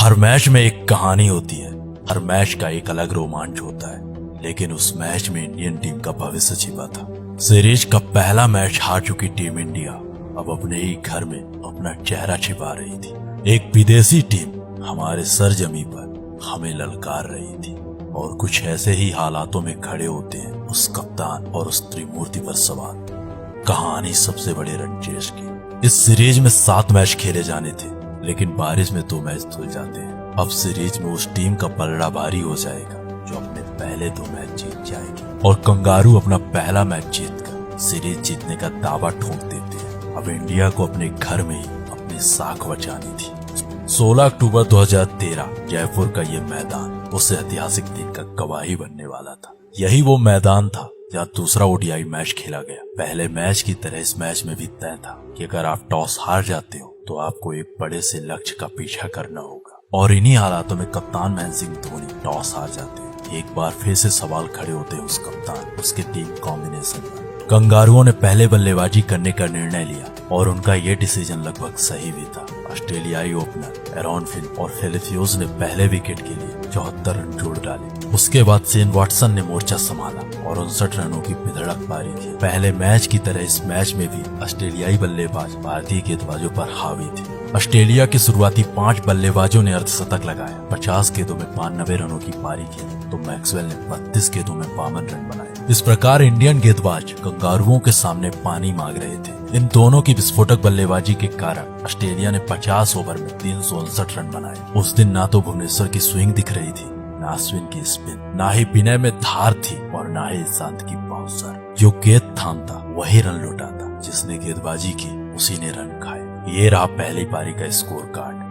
हर match में एक कहानी होती है, हर मैच का एक अलग रोमांच होता है, लेकिन उस मैच में इंडियन टीम का भविष्य छिपा था। सीरीज का पहला मैच हार चुकी टीम इंडिया अब अपने ही घर में अपना चेहरा छिपा रही थी। एक विदेशी टीम हमारे सरजमी पर हमें ललकार रही थी और कुछ ऐसे ही हालातों में खड़े होते हैं उस कप्तान और उस त्रिमूर्ति पर सवार। कहानी सबसे बड़े रनचेज की। इस सीरीज में 7 मैच खेले जाने थे, लेकिन बारिश में 2 मैच धुल जाते हैं। अब सीरीज में उस टीम का पलड़ा भारी हो जाएगा जो अपने पहले 2 मैच जीत जाएगी, और कंगारू अपना पहला मैच जीतकर सीरीज जीतने का दावा ठोक देते हैं। अब इंडिया को अपने घर में ही अपनी साख बचानी थी। 16 अक्टूबर 2013 जयपुर का ये मैदान उस ऐतिहासिक दिन का गवाही बनने वाला था। यही वो मैदान था जहाँ दूसरा ओडीआई मैच खेला गया। पहले मैच की तरह इस मैच में भी तय था कि अगर आप टॉस हार जाते हो तो आपको एक बड़े से लक्ष्य का पीछा करना होगा, और इन्हीं हालातों में कप्तान महेंद्र सिंह धोनी टॉस हार जाते हैं। एक बार फिर से सवाल खड़े होते हैं उस कप्तान, उसके टीम कॉम्बिनेशन पर। कंगारुओं ने पहले बल्लेबाजी करने का निर्णय लिया और उनका ये डिसीजन लगभग सही भी था। ऑस्ट्रेलियाई ओपनर एरॉन फिन और फिलिप ह्यूज ने पहले विकेट के लिए 74 रन जोड़ डाले। उसके बाद शेन वॉटसन ने मोर्चा संभाला और 59 रनों की बिधड़क पारी की। पहले मैच की तरह इस मैच में भी ऑस्ट्रेलियाई बल्लेबाज भारतीय गेंदबाजों पर हावी थे। ऑस्ट्रेलिया के शुरुआती 5 बल्लेबाजों ने अर्धशतक लगाया। 50 गेंदों में 92 रनों की पारी की तो मैक्सवेल ने 32 गेंदों में 52 रन बनाए। इस प्रकार इंडियन गेंदबाज कंगारुओं के सामने पानी मांग रहे थे। इन दोनों की विस्फोटक बल्लेबाजी के कारण ऑस्ट्रेलिया ने 50 ओवर में 359 रन बनाए। उस दिन ना तो भुवनेश्वर की स्विंग दिख रही थी, ना अश्विन की स्पिन, ना ही विनय में धार थी और ना ही ईशांत की बाउंसर। जो गेंद थामता वही रन लौटाता, जिसने गेंदबाजी की उसी ने रन खाए। ये रहा पहली पारी का स्कोर कार्ड।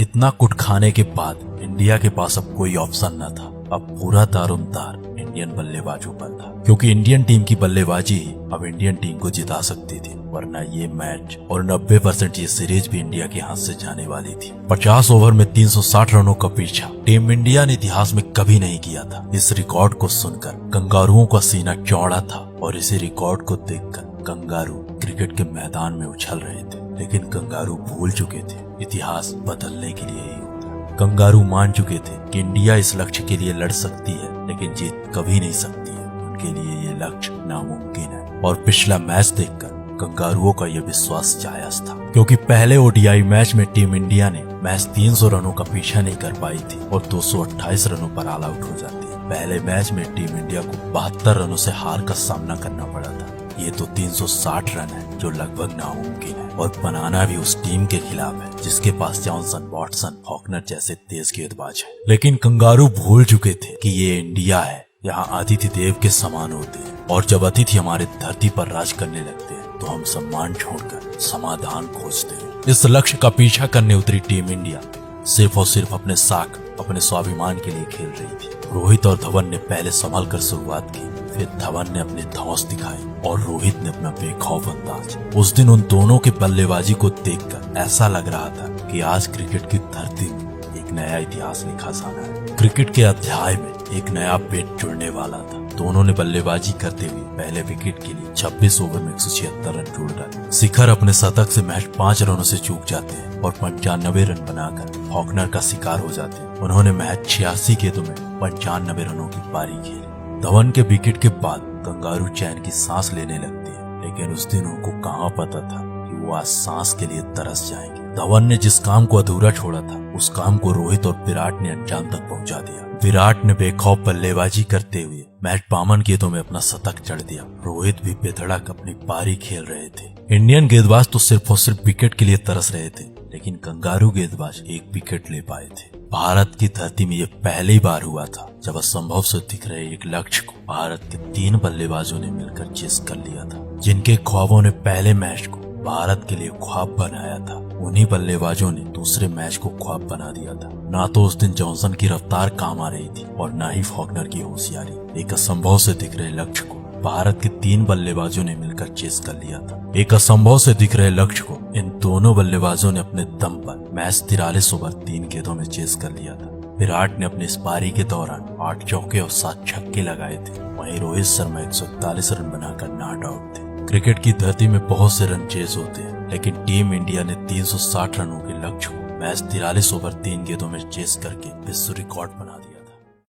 इतना कुट खाने के बाद इंडिया के पास अब कोई ऑप्शन न था। अब पूरा दारोमदार इंडियन बल्लेबाजों पर था, क्योंकि इंडियन टीम की बल्लेबाजी ही अब इंडियन टीम को जिता सकती थी, वरना ये मैच और 90% ये सीरीज भी इंडिया के हाथ से जाने वाली थी। 50 ओवर में 360 रनों का पीछा टीम इंडिया ने इतिहास में कभी नहीं किया था। इस रिकॉर्ड को सुनकर कंगारुओं का सीना चौड़ा था और इसी रिकॉर्ड को देखकर कंगारू क्रिकेट के मैदान में उछल रहे थे। लेकिन कंगारू भूल चुके थे इतिहास बदलने के लिए ही होता है। कंगारू मान चुके थे कि इंडिया इस लक्ष्य के लिए लड़ सकती है, लेकिन जीत कभी नहीं सकती है। उनके लिए ये लक्ष्य नामुमकिन है। और पिछला मैच देखकर कंगारुओं का यह विश्वास जायज था, क्योंकि पहले ओडीआई मैच में टीम इंडिया ने मैच 300 रनों का पीछा नहीं कर पाई थी और 228 रनों पर ऑल आउट हो जाती है। पहले मैच में टीम इंडिया को 72 रनों से हार का सामना करना पड़ा था। ये तो 360 रन है जो लगभग नामुमकिन है, और बनाना भी उस टीम के खिलाफ है जिसके पास जॉनसन, वॉटसन, फॉकनर जैसे तेज गेंदबाज है। लेकिन कंगारू भूल चुके थे कि ये इंडिया है, यहाँ अतिथि देव के समान होते हैं, और जब अतिथि हमारे धरती पर राज करने लगते हैं तो हम सम्मान छोड़कर समाधान खोजते हैं। इस लक्ष्य का पीछा करने उतरी टीम इंडिया सिर्फ और सिर्फ अपने साख, अपने स्वाभिमान के लिए खेल रही थी। रोहित और धवन ने पहले संभल कर शुरुआत की, फिर धवन ने अपनी धौंस दिखाई और रोहित ने अपना बेखौफ अंदाज। उस दिन उन दोनों के बल्लेबाजी को देखकर ऐसा लग रहा था कि आज क्रिकेट की धरती में एक नया इतिहास लिखा जाना है। क्रिकेट के अध्याय में एक नया पेज जुड़ने वाला था। दोनों ने बल्लेबाजी करते हुए पहले विकेट के लिए 26 ओवर में 176 रन जोड़ डाले। शिखर अपने शतक से मैच 5 रनों से चूक जाते हैं और 95 रन बनाकर फॉकनर का शिकार हो जाते हैं। उन्होंने मैच 86 गेंदों में 95 रनों की पारी खेली। धवन के विकेट के बाद कंगारू चैन की सांस लेने लगती है, लेकिन उस दिन उनको कहाँ पता था कि वो आज सांस के लिए तरस जाएंगे। धवन ने जिस काम को अधूरा छोड़ा था उस काम को रोहित और विराट ने अंजाम तक पहुंचा दिया। विराट ने बेखौफ बल्लेबाजी करते हुए मैच 52 गेंदों में अपना शतक जड़ दिया। रोहित भी बेधड़क अपनी पारी खेल रहे थे। इंडियन गेंदबाज तो सिर्फ और सिर्फ विकेट के लिए तरस रहे थे, लेकिन कंगारू गेंदबाज एक विकेट ले पाए थे। भारत की धरती में ये पहली बार हुआ था जब असंभव से दिख रहे एक लक्ष्य को भारत के 3 बल्लेबाजों ने मिलकर चेस कर लिया था। जिनके ख्वाबों ने पहले मैच को भारत के लिए ख्वाब बनाया था, उन्हीं बल्लेबाजों ने दूसरे मैच को ख्वाब बना दिया था। ना तो उस दिन जॉनसन की रफ्तार काम आ रही थी और ना ही फॉकनर की होशियारी। एक असंभव से दिख रहे लक्ष्य को भारत के 3 बल्लेबाजों ने मिलकर चेस कर लिया था। एक असंभव से दिख रहे लक्ष्य को इन दोनों बल्लेबाजों ने अपने दम पर मैच 43 ओवर 3 गेंदों में चेस कर लिया था। विराट ने अपनी इस पारी के दौरान 8 चौके और 7 छक्के लगाए थे। वहीं रोहित शर्मा 141 रन बनाकर नॉट आउट थे। क्रिकेट की धरती में बहुत से रन चेज होते हैं, लेकिन टीम इंडिया ने 360 रनों के लक्ष्य को मैच 43 ओवर 3 गेंदों में चेस करके विश्व रिकॉर्ड बना दिया।